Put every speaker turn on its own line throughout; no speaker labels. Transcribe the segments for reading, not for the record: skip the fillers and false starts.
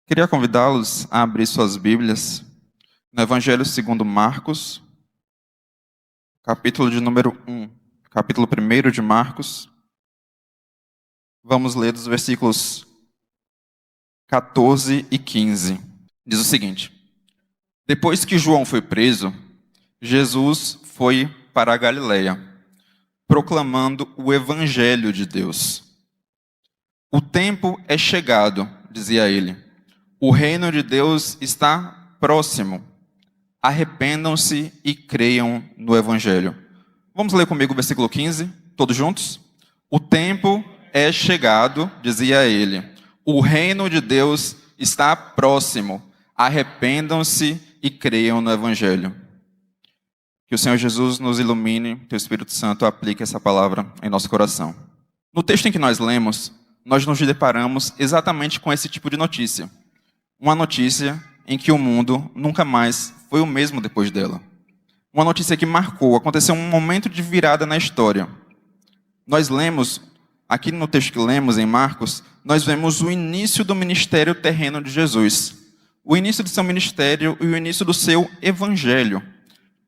Queria convidá-los a abrir suas Bíblias no Evangelho segundo Marcos, capítulo de número 1, capítulo 1 de Marcos. Vamos ler dos versículos 14 e 15. Diz o seguinte: Depois que João foi preso, Jesus foi para a Galileia, proclamando o Evangelho de Deus. O tempo é chegado, dizia ele. O reino de Deus está próximo. Arrependam-se e creiam no Evangelho. Vamos ler comigo o versículo 15, todos juntos? O tempo é chegado, dizia ele. O reino de Deus está próximo. Arrependam-se e creiam no Evangelho. Que o Senhor Jesus nos ilumine, que o Espírito Santo aplique essa palavra em nosso coração. No texto em que nós lemos, nós nos deparamos exatamente com esse tipo de notícia. Uma notícia em que o mundo nunca mais foi o mesmo depois dela. Uma notícia que marcou, aconteceu um momento de virada na história. Nós lemos, aqui no texto que lemos em Marcos, nós vemos o início do ministério terreno de Jesus. O início do seu ministério e o início do seu evangelho.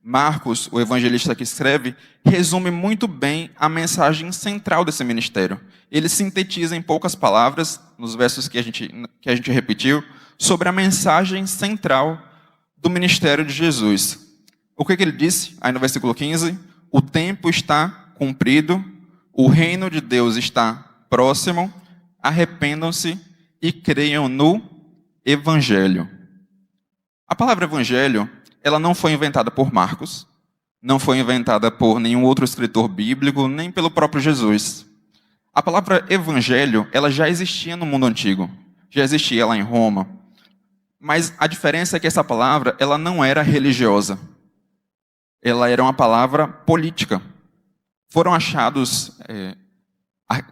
Marcos, o evangelista que escreve, resume muito bem a mensagem central desse ministério. Ele sintetiza em poucas palavras, nos versos que a gente repetiu, sobre a mensagem central do ministério de Jesus. O que ele disse? Aí no versículo 15, o tempo está cumprido, o reino de Deus está próximo, arrependam-se e creiam no Evangelho. A palavra Evangelho, ela não foi inventada por Marcos, não foi inventada por nenhum outro escritor bíblico, nem pelo próprio Jesus. A palavra Evangelho, ela já existia no mundo antigo, já existia lá em Roma. Mas a diferença é que essa palavra, ela não era religiosa. Ela era uma palavra política. Foram achados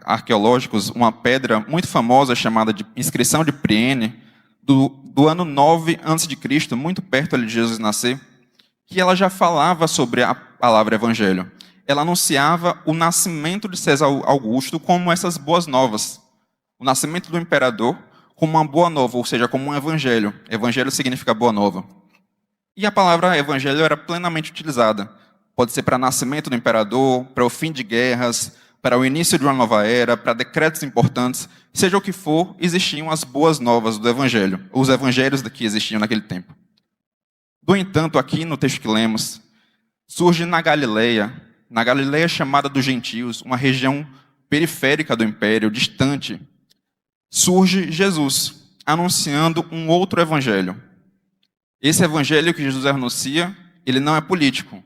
arqueológicos uma pedra muito famosa chamada de Inscrição de Priene, do ano 9 a.C., muito perto ali de Jesus nascer, que ela já falava sobre a palavra evangelho. Ela anunciava o nascimento de César Augusto como essas boas novas. O nascimento do imperador como uma boa nova, ou seja, como um evangelho. Evangelho significa boa nova. E a palavra evangelho era plenamente utilizada. Pode ser para nascimento do imperador, para o fim de guerras, para o início de uma nova era, para decretos importantes. Seja o que for, existiam as boas novas do evangelho, os evangelhos que existiam naquele tempo. No entanto, aqui no texto que lemos, surge na Galileia chamada dos gentios, uma região periférica do império, distante, surge Jesus, anunciando um outro evangelho. Esse evangelho que Jesus anuncia, ele não é político,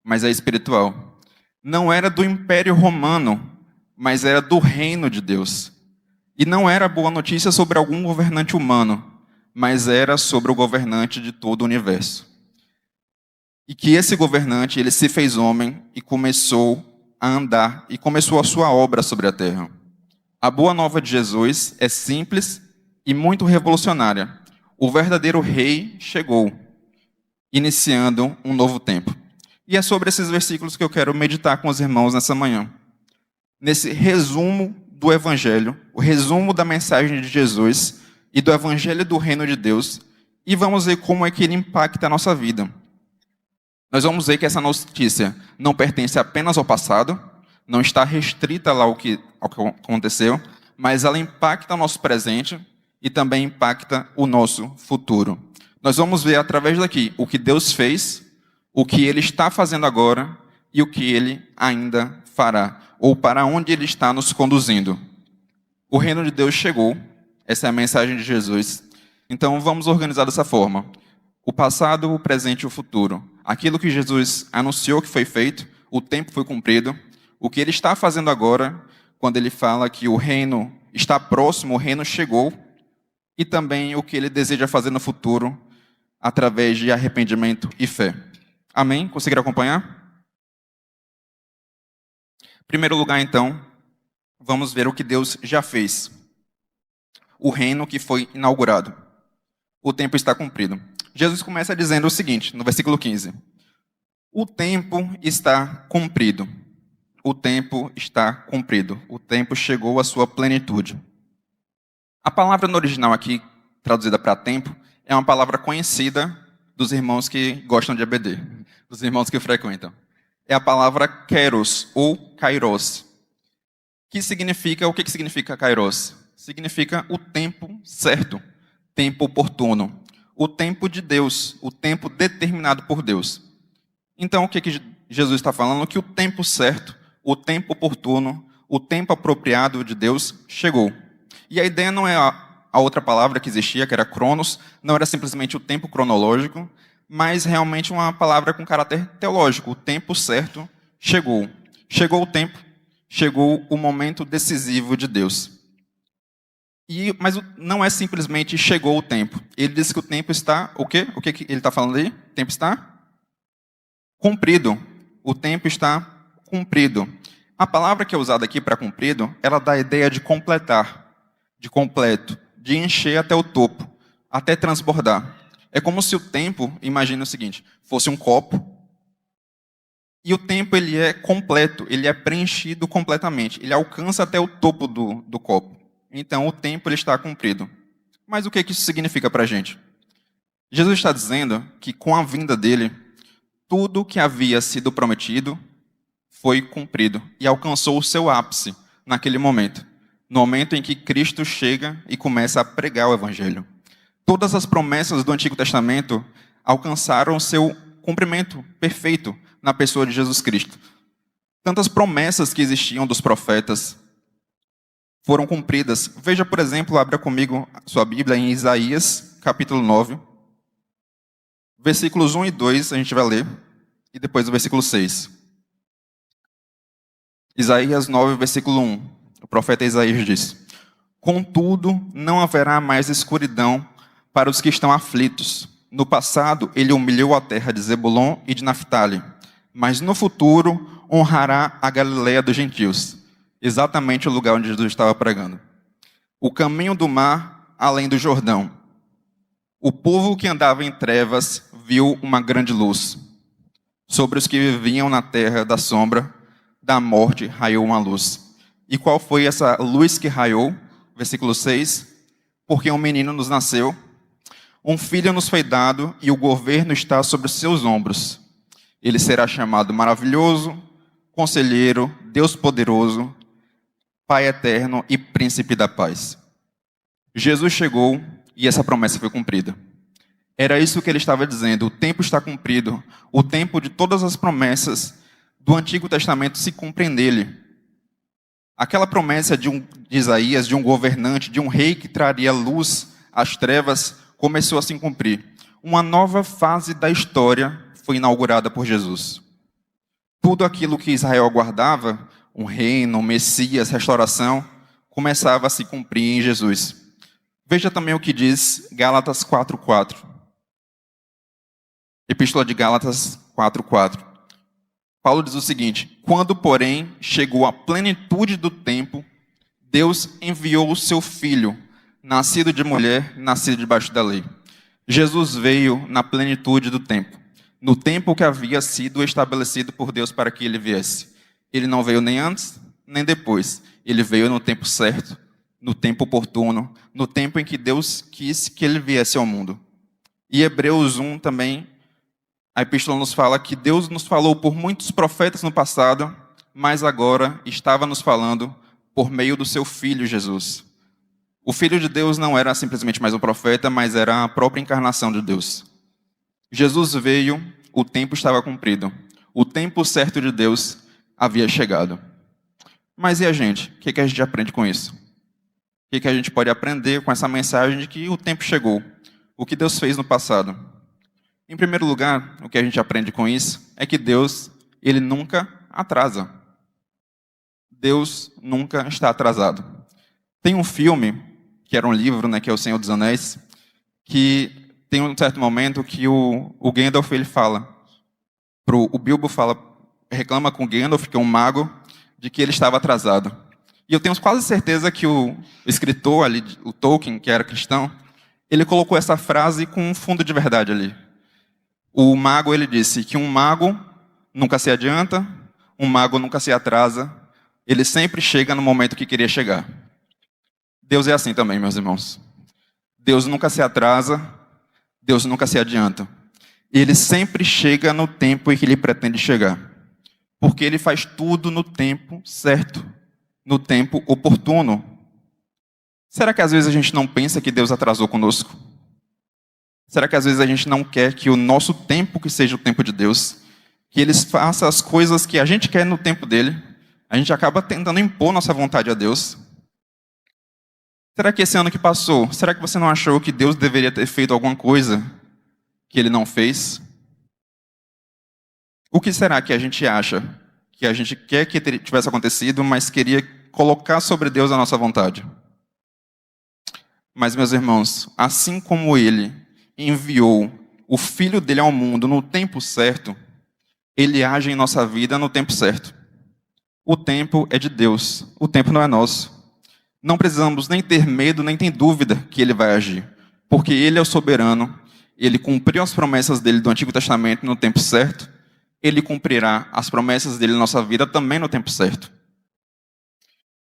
mas é espiritual. Não era do Império Romano, mas era do reino de Deus. E não era boa notícia sobre algum governante humano, mas era sobre o governante de todo o universo. E que esse governante, ele se fez homem e começou a andar, e começou a sua obra sobre a terra. A boa nova de Jesus é simples e muito revolucionária. O verdadeiro rei chegou, iniciando um novo tempo. E é sobre esses versículos que eu quero meditar com os irmãos nessa manhã. Nesse resumo do Evangelho, o resumo da mensagem de Jesus e do Evangelho do Reino de Deus, e vamos ver como é que ele impacta a nossa vida. Nós vamos ver que essa notícia não pertence apenas ao passado, não está restrita lá ao que aconteceu, mas ela impacta o nosso presente e também impacta o nosso futuro. Nós vamos ver através daqui o que Deus fez, o que Ele está fazendo agora e o que Ele ainda fará, ou para onde Ele está nos conduzindo. O reino de Deus chegou, essa é a mensagem de Jesus. Então vamos organizar dessa forma: o passado, o presente e o futuro. Aquilo que Jesus anunciou que foi feito, o tempo foi cumprido. O que Ele está fazendo agora, quando Ele fala que o reino está próximo, o reino chegou, e também o que Ele deseja fazer no futuro, através de arrependimento e fé. Amém? Conseguiram acompanhar? Em primeiro lugar, então, vamos ver o que Deus já fez. O reino que foi inaugurado. O tempo está cumprido. Jesus começa dizendo o seguinte, no versículo 15. O tempo está cumprido. O tempo está cumprido. O tempo chegou à sua plenitude. A palavra no original aqui, traduzida para tempo, é uma palavra conhecida dos irmãos que gostam de EBD, dos irmãos que frequentam. É a palavra kairos, ou kairos. O que significa kairos? Significa o tempo certo, tempo oportuno, o tempo de Deus, o tempo determinado por Deus. Então, o que Jesus está falando? Que o tempo certo, o tempo oportuno, o tempo apropriado de Deus chegou. E a ideia não é a outra palavra que existia, que era cronos, não era simplesmente o tempo cronológico, mas realmente uma palavra com caráter teológico. O tempo certo chegou. Chegou o tempo, chegou o momento decisivo de Deus. Mas não é simplesmente chegou o tempo. Ele diz que o tempo está... O quê? O que ele está falando aí? O tempo está cumprido. O tempo está cumprido. A palavra que é usada aqui para cumprido, ela dá a ideia de completar, de completo, de encher até o topo, até transbordar. É como se o tempo, imagina o seguinte, fosse um copo, e o tempo ele é completo, ele é preenchido completamente, ele alcança até o topo do copo. Então o tempo ele está cumprido. Mas o que isso significa para a gente? Jesus está dizendo que com a vinda dele, tudo que havia sido prometido foi cumprido e alcançou o seu ápice naquele momento. No momento em que Cristo chega e começa a pregar o Evangelho. Todas as promessas do Antigo Testamento alcançaram seu cumprimento perfeito na pessoa de Jesus Cristo. Tantas promessas que existiam dos profetas foram cumpridas. Veja, por exemplo, abra comigo sua Bíblia em Isaías, capítulo 9. Versículos 1 e 2 a gente vai ler, e depois o versículo 6. Isaías 9, versículo 1. O profeta Isaías diz: Contudo, não haverá mais escuridão para os que estão aflitos. No passado, ele humilhou a terra de Zebulon e de Naftali, mas no futuro honrará a Galileia dos gentios, exatamente o lugar onde Jesus estava pregando. O caminho do mar, além do Jordão. O povo que andava em trevas viu uma grande luz. Sobre os que viviam na terra da sombra da morte raiou uma luz. E qual foi essa luz que raiou? Versículo 6. Porque um menino nos nasceu, um filho nos foi dado, e o governo está sobre os seus ombros. Ele será chamado Maravilhoso, Conselheiro, Deus Poderoso, Pai Eterno e Príncipe da Paz. Jesus chegou e essa promessa foi cumprida. Era isso que ele estava dizendo. O tempo está cumprido. O tempo de todas as promessas do Antigo Testamento se cumpre nele. Aquela promessa de Isaías, de um governante, de um rei que traria luz às trevas, começou a se cumprir. Uma nova fase da história foi inaugurada por Jesus. Tudo aquilo que Israel aguardava, um reino, um Messias, restauração, começava a se cumprir em Jesus. Veja também o que diz Gálatas 4:4. Epístola de Gálatas 4:4. Paulo diz o seguinte: Quando, porém, chegou a plenitude do tempo, Deus enviou o seu Filho, nascido de mulher, nascido debaixo da lei. Jesus veio na plenitude do tempo, no tempo que havia sido estabelecido por Deus para que ele viesse. Ele não veio nem antes, nem depois. Ele veio no tempo certo, no tempo oportuno, no tempo em que Deus quis que ele viesse ao mundo. E Hebreus 1 também, a epístola nos fala que Deus nos falou por muitos profetas no passado, mas agora estava nos falando por meio do seu Filho Jesus. O Filho de Deus não era simplesmente mais um profeta, mas era a própria encarnação de Deus. Jesus veio, o tempo estava cumprido. O tempo certo de Deus havia chegado. Mas e a gente? O que a gente aprende com isso? O que a gente pode aprender com essa mensagem de que o tempo chegou? O que Deus fez no passado? Em primeiro lugar, o que a gente aprende com isso é que Deus, ele nunca atrasa. Deus nunca está atrasado. Tem um filme, que era um livro, que é O Senhor dos Anéis, que tem um certo momento que o Gandalf ele fala, o Bilbo reclama com o Gandalf, que é um mago, de que ele estava atrasado. E eu tenho quase certeza que o escritor ali, o Tolkien, que era cristão, ele colocou essa frase com um fundo de verdade ali. O mago, ele disse que um mago nunca se adianta, um mago nunca se atrasa, ele sempre chega no momento que queria chegar. Deus é assim também, meus irmãos. Deus nunca se atrasa, Deus nunca se adianta. Ele sempre chega no tempo em que ele pretende chegar. Porque ele faz tudo no tempo certo, no tempo oportuno. Será que às vezes a gente não pensa que Deus atrasou conosco? Será que às vezes a gente não quer que o nosso tempo que seja o tempo de Deus, que Ele faça as coisas que a gente quer no tempo dele, a gente acaba tentando impor nossa vontade a Deus? Será que esse ano que passou, será que você não achou que Deus deveria ter feito alguma coisa que Ele não fez? O que será que a gente acha que a gente quer que tivesse acontecido, mas queria colocar sobre Deus a nossa vontade? Mas, meus irmãos, assim como Ele enviou o Filho dele ao mundo no tempo certo, Ele age em nossa vida no tempo certo. O tempo é de Deus, o tempo não é nosso. Não precisamos nem ter medo, nem ter dúvida que Ele vai agir, porque Ele é o soberano, Ele cumpriu as promessas dele do Antigo Testamento no tempo certo, Ele cumprirá as promessas dele na nossa vida também no tempo certo.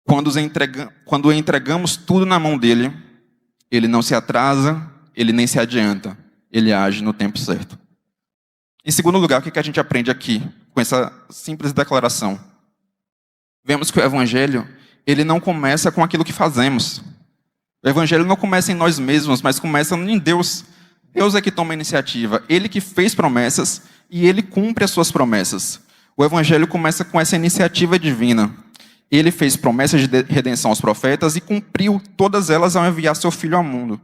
Quando entregamos tudo na mão dele, Ele não se atrasa, Ele nem se adianta, Ele age no tempo certo. Em segundo lugar, o que a gente aprende aqui com essa simples declaração? Vemos que o Evangelho, ele não começa com aquilo que fazemos. O Evangelho não começa em nós mesmos, mas começa em Deus. Deus é que toma a iniciativa, Ele que fez promessas e Ele cumpre as suas promessas. O Evangelho começa com essa iniciativa divina. Ele fez promessas de redenção aos profetas e cumpriu todas elas ao enviar seu Filho ao mundo.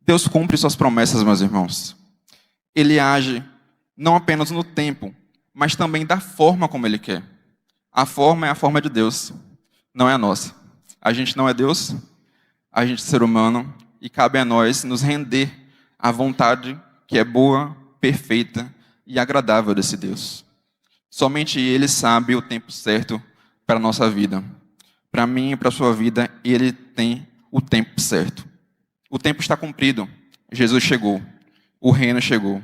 Deus cumpre suas promessas, meus irmãos. Ele age não apenas no tempo, mas também da forma como Ele quer. A forma é a forma de Deus, não é a nossa. A gente não é Deus, a gente é ser humano, e cabe a nós nos render à vontade que é boa, perfeita e agradável desse Deus. Somente Ele sabe o tempo certo para a nossa vida. Para mim e para a sua vida, Ele tem o tempo certo. O tempo está cumprido. Jesus chegou. O reino chegou.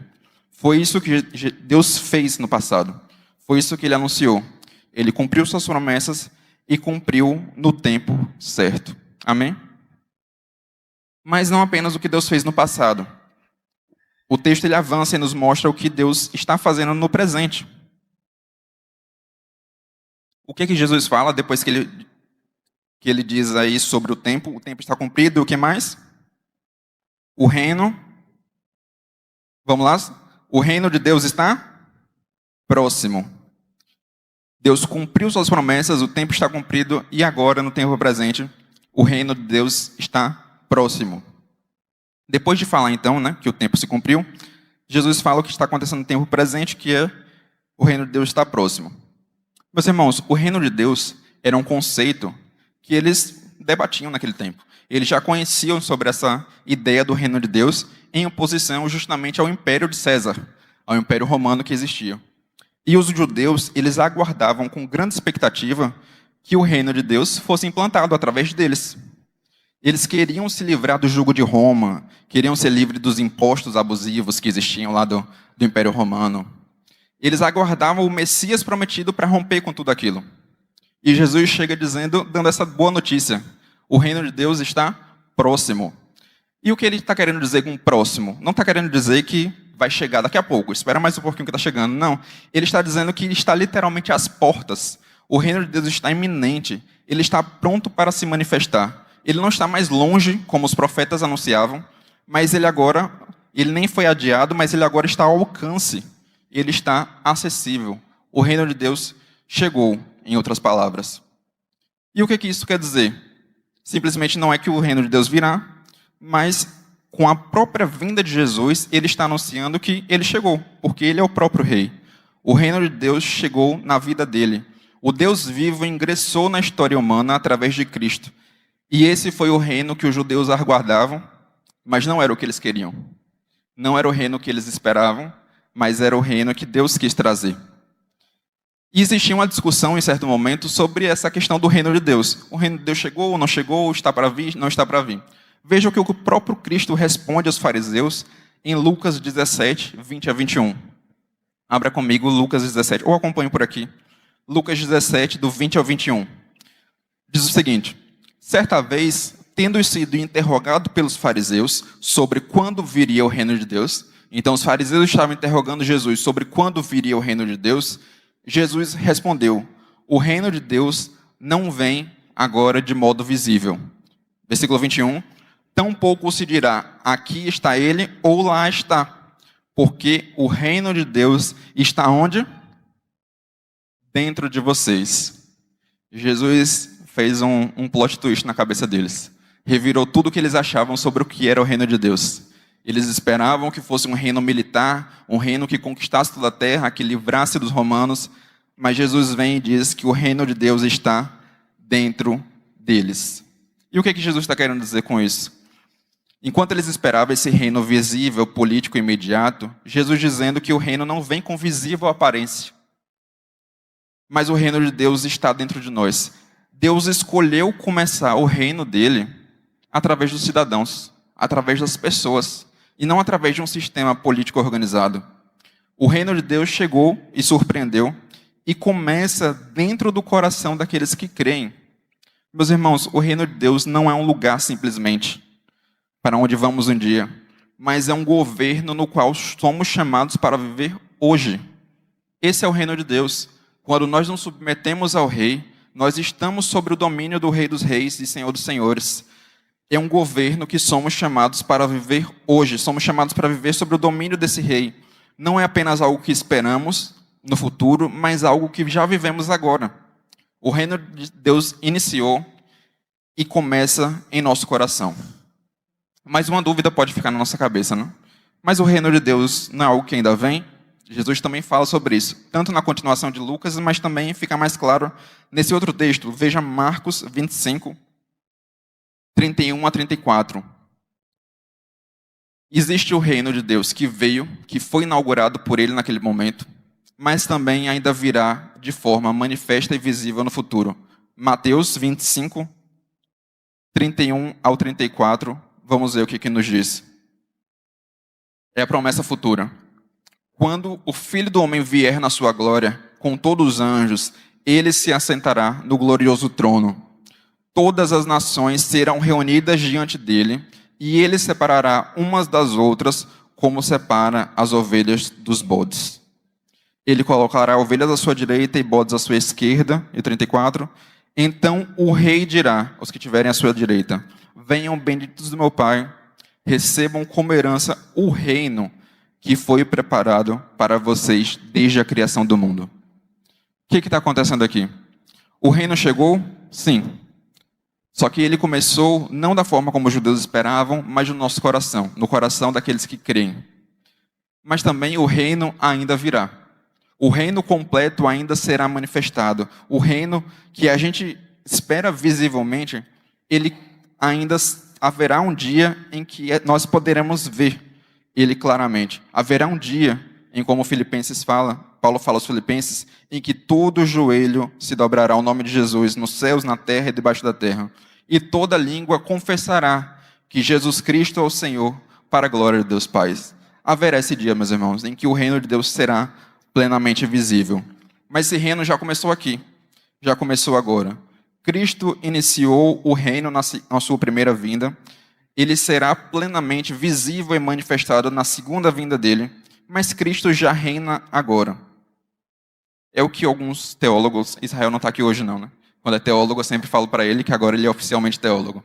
Foi isso que Deus fez no passado. Foi isso que Ele anunciou. Ele cumpriu suas promessas e cumpriu no tempo certo. Amém? Mas não apenas o que Deus fez no passado. O texto ele avança e nos mostra o que Deus está fazendo no presente. O que Jesus fala depois que ele diz aí sobre o tempo está cumprido, e o que mais? O reino, vamos lá? O reino de Deus está próximo. Deus cumpriu suas promessas, o tempo está cumprido, e agora, no tempo presente, o reino de Deus está próximo. Depois de falar, então, que o tempo se cumpriu, Jesus fala o que está acontecendo no tempo presente, que é o reino de Deus está próximo. Meus irmãos, o reino de Deus era um conceito que eles debatiam naquele tempo. Eles já conheciam sobre essa ideia do reino de Deus em oposição justamente ao império de César, ao império romano que existia. E os judeus, eles aguardavam com grande expectativa que o reino de Deus fosse implantado através deles. Eles queriam se livrar do jugo de Roma, queriam ser livres dos impostos abusivos que existiam lá do Império Romano. Eles aguardavam o Messias prometido para romper com tudo aquilo. E Jesus chega dando essa boa notícia. O reino de Deus está próximo. E o que ele está querendo dizer com próximo? Não está querendo dizer que vai chegar daqui a pouco, espera mais um pouquinho que está chegando. Não, ele está dizendo que está literalmente às portas. O reino de Deus está iminente, ele está pronto para se manifestar. Ele não está mais longe, como os profetas anunciavam, mas ele nem foi adiado, mas ele agora está ao alcance. Ele está acessível. O reino de Deus chegou, em outras palavras. E o que isso quer dizer? Simplesmente não é que o reino de Deus virá, mas com a própria vinda de Jesus, ele está anunciando que ele chegou, porque ele é o próprio rei. O reino de Deus chegou na vida dele. O Deus vivo ingressou na história humana através de Cristo. E esse foi o reino que os judeus aguardavam, mas não era o que eles queriam. Não era o reino que eles esperavam, mas era o reino que Deus quis trazer. E existia uma discussão em certo momento sobre essa questão do reino de Deus. O reino de Deus chegou ou não chegou, está para vir, não está para vir. Veja o que o próprio Cristo responde aos fariseus em Lucas 17, 20 a 21. Abra comigo Lucas 17, ou acompanhe por aqui. Lucas 17, do 20 ao 21. Diz o seguinte: certa vez, tendo sido interrogado pelos fariseus sobre quando viria o reino de Deus, então os fariseus estavam interrogando Jesus sobre quando viria o reino de Deus, Jesus respondeu: o reino de Deus não vem agora de modo visível. Versículo 21. Tampouco se dirá, aqui está ele ou lá está, porque o reino de Deus está onde? Dentro de vocês. Jesus fez um plot twist na cabeça deles. Revirou tudo o que eles achavam sobre o que era o reino de Deus. Eles esperavam que fosse um reino militar, um reino que conquistasse toda a terra, que livrasse dos romanos, mas Jesus vem e diz que o reino de Deus está dentro deles. E o que Jesus está querendo dizer com isso? Enquanto eles esperavam esse reino visível, político, imediato, Jesus dizendo que o reino não vem com visível aparência, mas o reino de Deus está dentro de nós. Deus escolheu começar o reino dele através dos cidadãos, através das pessoas, e não através de um sistema político organizado. O reino de Deus chegou e surpreendeu, e começa dentro do coração daqueles que creem. Meus irmãos, o reino de Deus não é um lugar simplesmente para onde vamos um dia, mas é um governo no qual somos chamados para viver hoje. Esse é o reino de Deus. Quando nós nos submetemos ao rei, nós estamos sobre o domínio do Rei dos Reis e Senhor dos Senhores. É um governo que somos chamados para viver hoje. Somos chamados para viver sobre o domínio desse rei. Não é apenas algo que esperamos no futuro, mas algo que já vivemos agora. O reino de Deus iniciou e começa em nosso coração. Mas uma dúvida pode ficar na nossa cabeça, não? Mas o reino de Deus não é algo que ainda vem? Jesus também fala sobre isso, tanto na continuação de Lucas, mas também fica mais claro nesse outro texto. Veja Marcos 25, 31 a 34. Existe o reino de Deus que veio, que foi inaugurado por ele naquele momento, mas também ainda virá de forma manifesta e visível no futuro. Mateus 25, 31 ao 34, vamos ver o que nos diz. É a promessa futura. Quando o Filho do Homem vier na sua glória, com todos os anjos, ele se assentará no glorioso trono. Todas as nações serão reunidas diante dele, e ele separará umas das outras, como separa as ovelhas dos bodes. Ele colocará ovelhas à sua direita e bodes à sua esquerda. E 34. Então o rei dirá aos que tiverem à sua direita: venham benditos do meu Pai, recebam como herança o reino que foi preparado para vocês desde a criação do mundo. O que está acontecendo aqui? O reino chegou? Sim. Só que ele começou não da forma como os judeus esperavam, mas no nosso coração, no coração daqueles que creem. Mas também o reino ainda virá. O reino completo ainda será manifestado. O reino que a gente espera visivelmente, ele ainda haverá um dia em que nós poderemos ver ele claramente. Haverá um dia em, como Filipenses fala, Paulo fala aos Filipenses, em que todo joelho se dobrará ao nome de Jesus, nos céus, na terra e debaixo da terra. E toda língua confessará que Jesus Cristo é o Senhor, para a glória de Deus Pai. Haverá esse dia, meus irmãos, em que o reino de Deus será plenamente visível. Mas esse reino já começou aqui, já começou agora. Cristo iniciou o reino na sua primeira vinda. Ele será plenamente visível e manifestado na segunda vinda dele, mas Cristo já reina agora. É o que alguns teólogos, Israel não está aqui hoje não, né? Quando é teólogo eu sempre falo para ele que agora ele é oficialmente teólogo.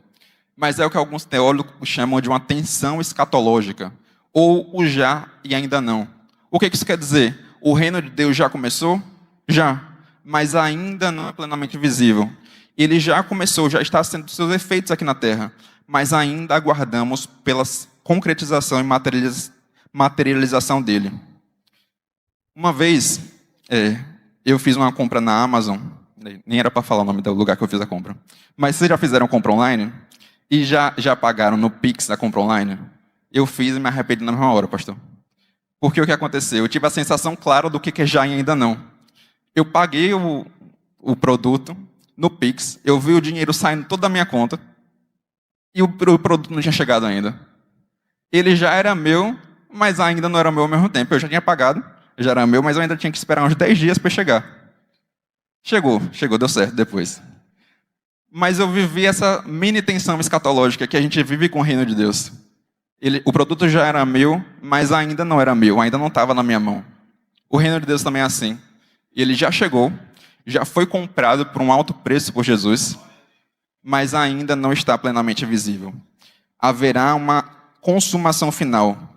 Mas é o que alguns teólogos chamam de uma tensão escatológica, ou o já e ainda não. O que isso quer dizer? O reino de Deus já começou? Já, mas ainda não é plenamente visível. Ele já começou, já está sendo seus efeitos aqui na terra, mas ainda aguardamos pela concretização e materialização dele. Uma vez, eu fiz uma compra na Amazon, nem era para falar o nome do lugar que eu fiz a compra, mas vocês já fizeram compra online? E já pagaram no Pix da compra online? Eu fiz e me arrependi na mesma hora, pastor. Porque o que aconteceu? Eu tive a sensação clara do que é já e ainda não. Eu paguei o produto no Pix, eu vi o dinheiro saindo toda da minha conta, e o produto não tinha chegado ainda. Ele já era meu, mas ainda não era meu ao mesmo tempo. Eu já tinha pagado, já era meu, mas eu ainda tinha que esperar uns 10 dias para chegar. Chegou, deu certo depois. Mas eu vivi essa mini tensão escatológica que a gente vive com o reino de Deus. O produto já era meu, mas ainda não era meu, ainda não estava na minha mão. O reino de Deus também é assim. Ele já chegou, já foi comprado por um alto preço por Jesus, mas ainda não está plenamente visível. Haverá uma consumação final.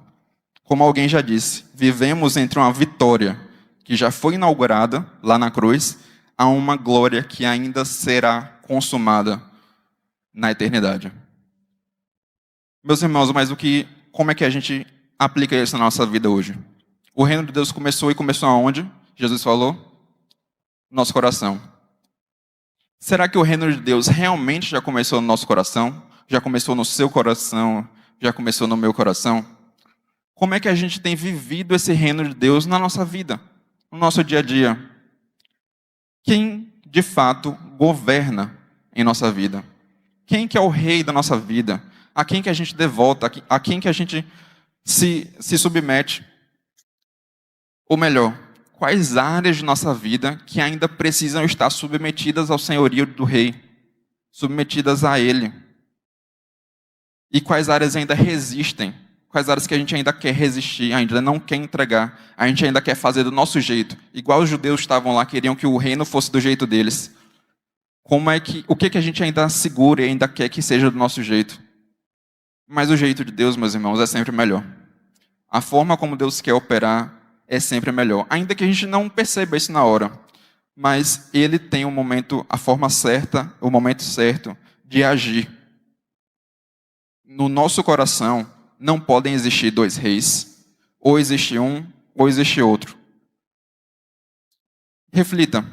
Como alguém já disse, vivemos entre uma vitória que já foi inaugurada lá na cruz, a uma glória que ainda será consumada na eternidade. Meus irmãos, mas como é que a gente aplica isso na nossa vida hoje? O reino de Deus começou aonde? Jesus falou? Nosso coração. Será que o reino de Deus realmente já começou no nosso coração? Já começou no seu coração? Já começou no meu coração? Como é que a gente tem vivido esse reino de Deus na nossa vida, no nosso dia a dia? Quem, de fato, governa em nossa vida? Quem que é o rei da nossa vida? A quem que a gente devota? A quem que a gente se submete? Ou melhor, quais áreas de nossa vida que ainda precisam estar submetidas ao senhorio do rei? Submetidas a ele? E quais áreas ainda resistem? Quais áreas que a gente ainda quer resistir, ainda não quer entregar, a gente ainda quer fazer do nosso jeito, igual os judeus estavam lá, queriam que o reino fosse do jeito deles. O que a gente ainda segura e ainda quer que seja do nosso jeito? Mas o jeito de Deus, meus irmãos, é sempre melhor. A forma como Deus quer operar é sempre melhor, ainda que a gente não perceba isso na hora. Mas Ele tem a forma certa, o momento certo de agir. No nosso coração, não podem existir dois reis. Ou existe um, ou existe outro. Reflita.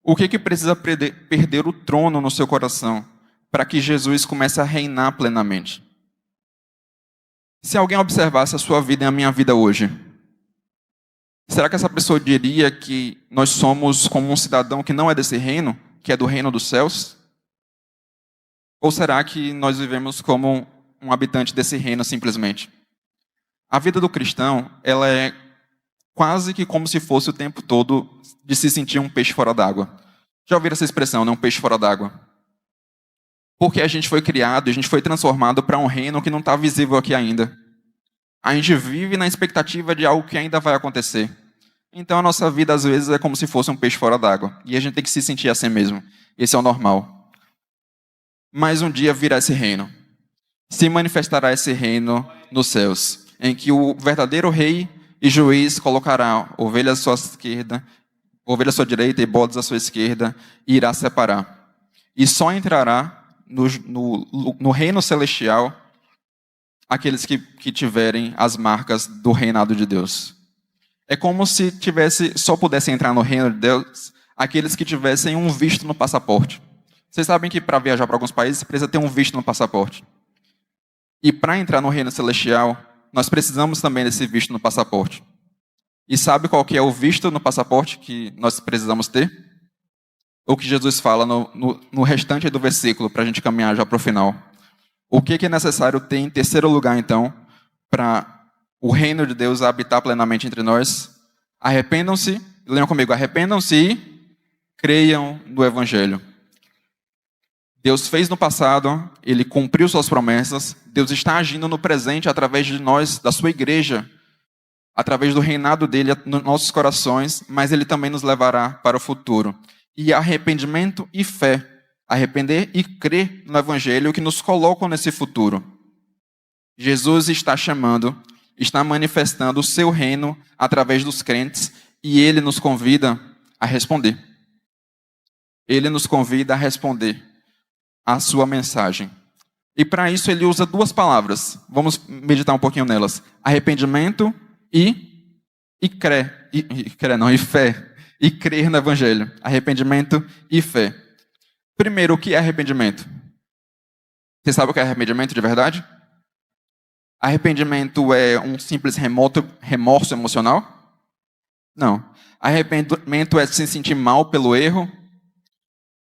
O que precisa perder o trono no seu coração para que Jesus comece a reinar plenamente? Se alguém observasse a sua vida e a minha vida hoje, será que essa pessoa diria que nós somos como um cidadão que não é desse reino, que é do reino dos céus? Ou será que nós vivemos como um habitante desse reino simplesmente? A vida do cristão, ela é quase que como se fosse o tempo todo de se sentir um peixe fora d'água. Já ouviram essa expressão, né? Um peixe fora d'água. Porque a gente foi criado, a gente foi transformado para um reino que não está visível aqui ainda. A gente vive na expectativa de algo que ainda vai acontecer. Então a nossa vida às vezes é como se fosse um peixe fora d'água. E a gente tem que se sentir assim mesmo. Esse é o normal. Mas um dia virá esse reino. Se manifestará esse reino nos céus, em que o verdadeiro rei e juiz colocará ovelhas à sua esquerda, ovelha à sua direita e bodes à sua esquerda, e irá separar. E só entrará no reino celestial aqueles que tiverem as marcas do reinado de Deus. É como se só pudessem entrar no reino de Deus aqueles que tivessem um visto no passaporte. Vocês sabem que para viajar para alguns países precisa ter um visto no passaporte. E para entrar no reino celestial, nós precisamos também desse visto no passaporte. E sabe qual que é o visto no passaporte que nós precisamos ter? O que Jesus fala no restante do versículo, para a gente caminhar já para o final. O que é necessário ter em terceiro lugar, então, para o reino de Deus habitar plenamente entre nós? Arrependam-se, leiam comigo, arrependam-se e creiam no Evangelho. Deus fez no passado, Ele cumpriu suas promessas, Deus está agindo no presente através de nós, da sua igreja, através do reinado dele nos nossos corações, mas Ele também nos levará para o futuro. E arrependimento e fé, arrepender e crer no Evangelho que nos colocam nesse futuro. Jesus está chamando, está manifestando o seu reino através dos crentes e Ele nos convida a responder. Ele nos convida a responder a sua mensagem. E para isso ele usa duas palavras. Vamos meditar um pouquinho nelas. Arrependimento e fé. E crer no Evangelho. Arrependimento e fé. Primeiro, o que é arrependimento? Você sabe o que é arrependimento de verdade? Arrependimento é um simples remorso emocional? Não. Arrependimento é se sentir mal pelo erro?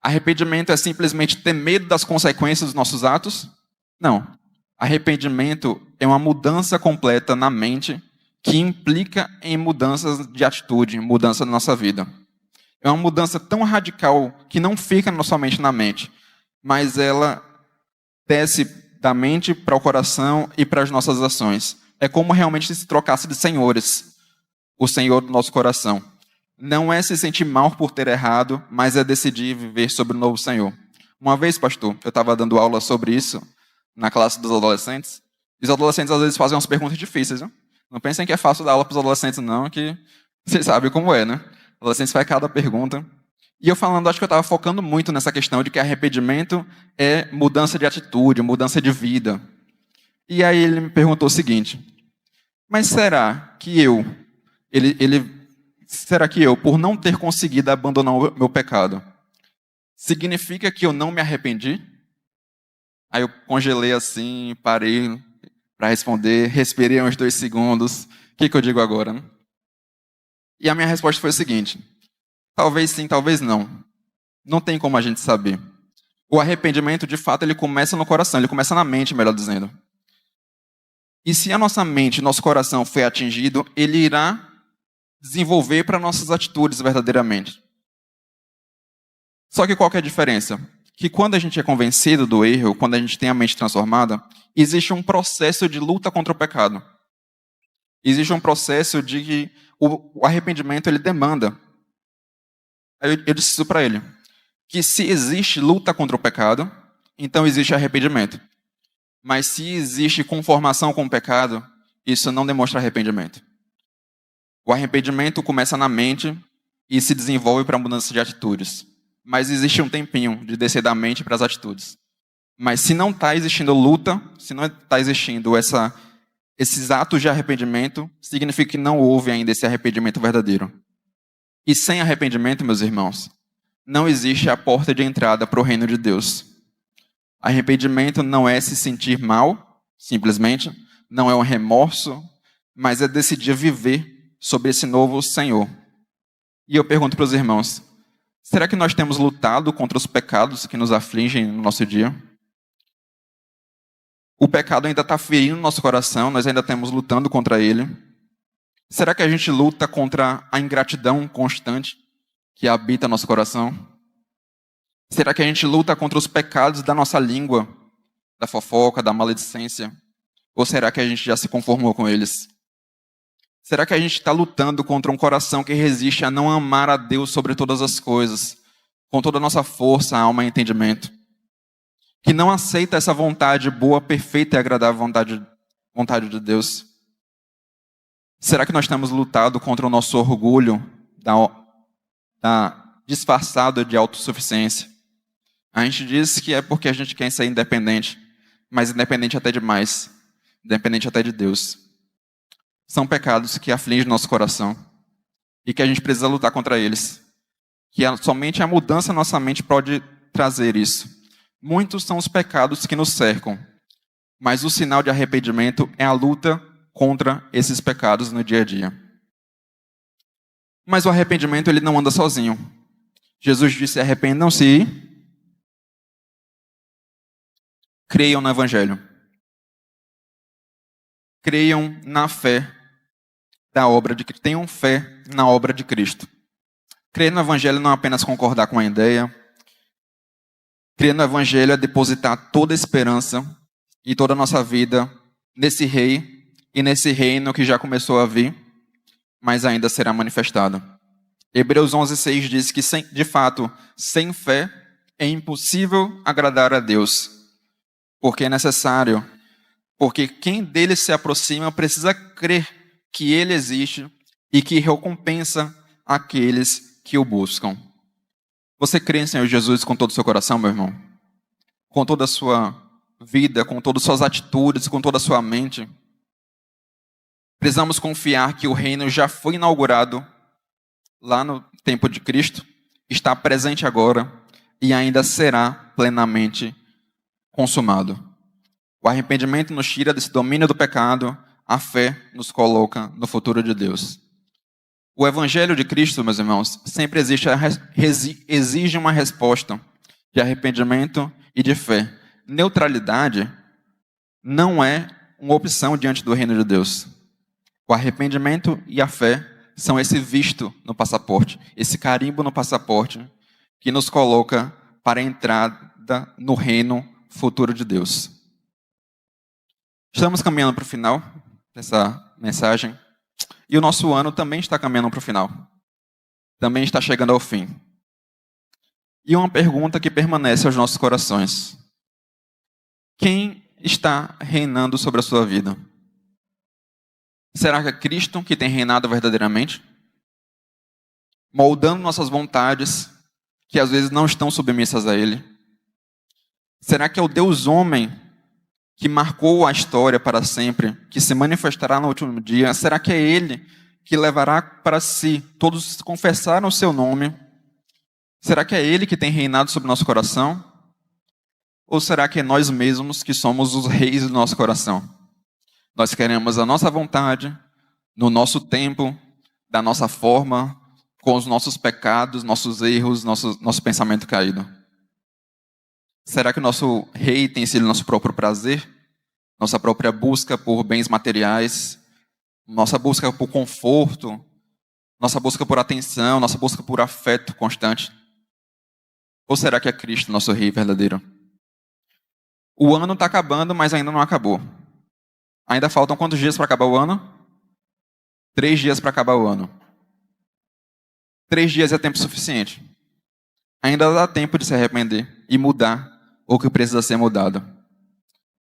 Arrependimento é simplesmente ter medo das consequências dos nossos atos? Não. Arrependimento é uma mudança completa na mente que implica em mudanças de atitude, mudança na nossa vida. É uma mudança tão radical que não fica somente na mente, mas ela desce da mente para o coração e para as nossas ações. É como realmente se trocasse de senhores, o Senhor do nosso coração. Não é se sentir mal por ter errado, mas é decidir viver sobre o novo Senhor. Uma vez, pastor, eu estava dando aula sobre isso na classe dos adolescentes. E os adolescentes às vezes fazem umas perguntas difíceis, né? Não pensem que é fácil dar aula para os adolescentes, não, que vocês sabem como é, né? Os adolescentes fazem cada pergunta. E eu falando, acho que eu estava focando muito nessa questão de que arrependimento é mudança de atitude, mudança de vida. E aí ele me perguntou o seguinte: mas será que será que eu, por não ter conseguido abandonar o meu pecado, significa que eu não me arrependi? Aí eu congelei assim, parei para responder, respirei uns 2 segundos. O que eu digo agora, né? E a minha resposta foi a seguinte: talvez sim, talvez não. Não tem como a gente saber. O arrependimento, de fato, ele começa no coração, ele começa na mente, melhor dizendo. E se a nossa mente, nosso coração foi atingido, ele irá desenvolver para nossas atitudes verdadeiramente. Só que qual que é a diferença? Que quando a gente é convencido do erro, quando a gente tem a mente transformada, existe um processo de luta contra o pecado. Existe um processo de que o arrependimento ele demanda. Eu disse isso para ele, que se existe luta contra o pecado, então existe arrependimento. Mas se existe conformação com o pecado, isso não demonstra arrependimento. O arrependimento começa na mente e se desenvolve para a mudança de atitudes. Mas existe um tempinho de descer da mente para as atitudes. Mas se não está existindo luta, se não está existindo esses atos de arrependimento, significa que não houve ainda esse arrependimento verdadeiro. E sem arrependimento, meus irmãos, não existe a porta de entrada para o reino de Deus. Arrependimento não é se sentir mal, simplesmente, não é um remorso, mas é decidir viver sobre esse novo Senhor. E eu pergunto para os irmãos: será que nós temos lutado contra os pecados que nos afligem no nosso dia? O pecado ainda está ferindo nosso coração, nós ainda estamos lutando contra ele. Será que a gente luta contra a ingratidão constante que habita nosso coração? Será que a gente luta contra os pecados da nossa língua, da fofoca, da maledicência? Ou será que a gente já se conformou com eles? Será que a gente está lutando contra um coração que resiste a não amar a Deus sobre todas as coisas, com toda a nossa força, alma e entendimento? Que não aceita essa vontade boa, perfeita e agradável vontade de Deus? Será que nós temos lutado contra o nosso orgulho disfarçado de autossuficiência? A gente diz que é porque a gente quer ser independente, mas independente até demais, independente até de Deus. São pecados que afligem nosso coração e que a gente precisa lutar contra eles. Que somente a mudança na nossa mente pode trazer isso. Muitos são os pecados que nos cercam, mas o sinal de arrependimento é a luta contra esses pecados no dia a dia. Mas o arrependimento ele não anda sozinho. Jesus disse: arrependam-se e creiam no Evangelho. Creiam na fé da obra de Cristo. Tenham fé na obra de Cristo. Crer no Evangelho não é apenas concordar com a ideia. Crer no Evangelho é depositar toda a esperança e toda a nossa vida nesse Rei e nesse reino que já começou a vir, mas ainda será manifestado. Hebreus 11:6 diz que, de fato, sem fé é impossível agradar a Deus, porque é necessário, porque quem dele se aproxima precisa crer que ele existe e que recompensa aqueles que o buscam. Você crê em Senhor Jesus com todo o seu coração, meu irmão? Com toda a sua vida, com todas as suas atitudes, com toda a sua mente? Precisamos confiar que o reino já foi inaugurado lá no tempo de Cristo, está presente agora e ainda será plenamente consumado. O arrependimento nos tira desse domínio do pecado, a fé nos coloca no futuro de Deus. O Evangelho de Cristo, meus irmãos, sempre exige uma resposta de arrependimento e de fé. Neutralidade não é uma opção diante do reino de Deus. O arrependimento e a fé são esse visto no passaporte, esse carimbo no passaporte que nos coloca para a entrada no reino futuro de Deus. Estamos caminhando para o final dessa mensagem. E o nosso ano também está caminhando para o final. Também está chegando ao fim. E uma pergunta que permanece aos nossos corações: quem está reinando sobre a sua vida? Será que é Cristo que tem reinado verdadeiramente? Moldando nossas vontades, que às vezes não estão submissas a Ele? Será que é o Deus homem que marcou a história para sempre, que se manifestará no último dia? Será que é Ele que levará para si todos que confessaram o seu nome? Será que é Ele que tem reinado sobre nosso coração? Ou será que é nós mesmos que somos os reis do nosso coração? Nós queremos a nossa vontade, no nosso tempo, da nossa forma, com os nossos pecados, nossos erros, nosso pensamento caído. Será que o nosso rei tem sido nosso próprio prazer? Nossa própria busca por bens materiais? Nossa busca por conforto? Nossa busca por atenção? Nossa busca por afeto constante? Ou será que é Cristo nosso rei verdadeiro? O ano está acabando, mas ainda não acabou. Ainda faltam quantos dias para acabar o ano? 3 dias para acabar o ano. 3 dias é tempo suficiente. Ainda dá tempo de se arrepender e mudar o que precisa ser mudado.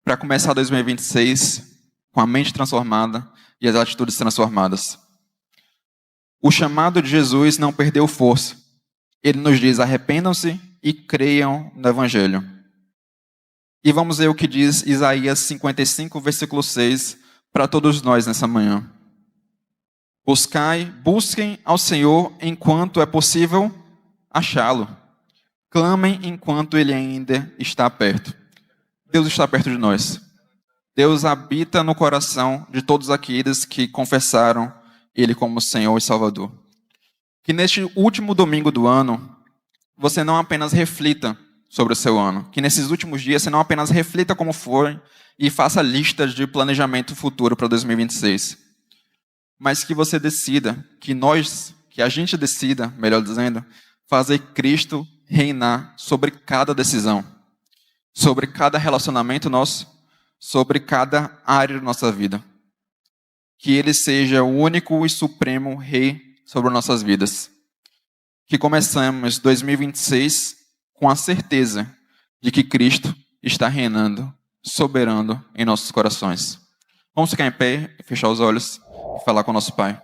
Para começar 2026 com a mente transformada e as atitudes transformadas. O chamado de Jesus não perdeu força. Ele nos diz: arrependam-se e creiam no Evangelho. E vamos ver o que diz Isaías 55, versículo 6, para todos nós nessa manhã. Busquem ao Senhor enquanto é possível achá-lo. Clamem enquanto Ele ainda está perto. Deus está perto de nós. Deus habita no coração de todos aqueles que confessaram Ele como Senhor e Salvador. Que neste último domingo do ano, você não apenas reflita sobre o seu ano. Que nesses últimos dias você não apenas reflita como foi e faça listas de planejamento futuro para 2026. Mas que você decida, que a gente decida, melhor dizendo, fazer Cristo reinar sobre cada decisão, sobre cada relacionamento nosso, sobre cada área da nossa vida. Que Ele seja o único e supremo Rei sobre nossas vidas. Que começamos 2026 com a certeza de que Cristo está reinando, soberano em nossos corações. Vamos ficar em pé, fechar os olhos e falar com o nosso Pai.